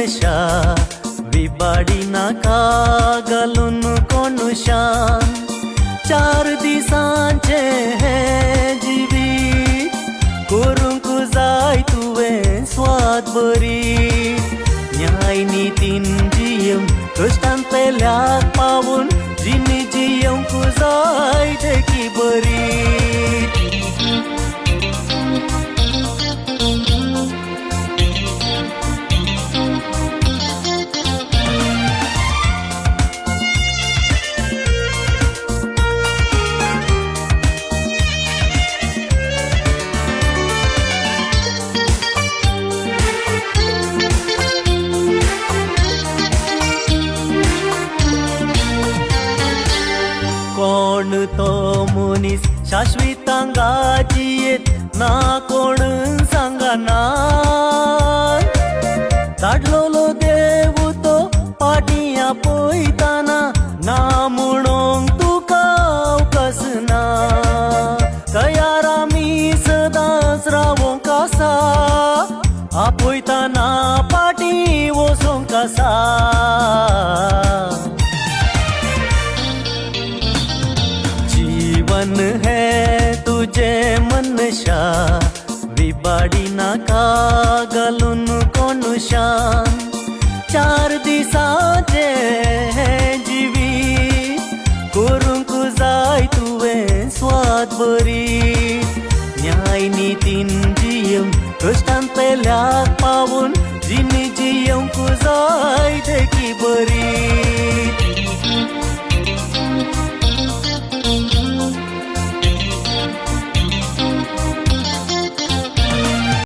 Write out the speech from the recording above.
मनशा विबाडी नाका घालून कोणशान 4 दिसांचे हे जिवीत करूंक जाय तुवें स्वाद बरी न्याय नितीन जियेवन कश्टान पेल्याक पावून जिणी जियेवंक जाय देखी बरी कोण तो मनीस शाश्वितांगा जियेत ना कोण सांगना धाडलोलो देव तो पाटिया पळयताना ना म्हणोंक तुका अवकाश ना तयार आमी सदांच रावोंक आसा आपयताना पाटी वचोंक आसा जीवन है तुझे मनशा विबाडी नाका घालून कोणशान 4 दिसांचे हे जिवीत करूंक जाय तुवें स्वाद बरी न्याय नितीन जियेवन कश्टान पेल्याक पावून जिणी जियेवंक जाय देखी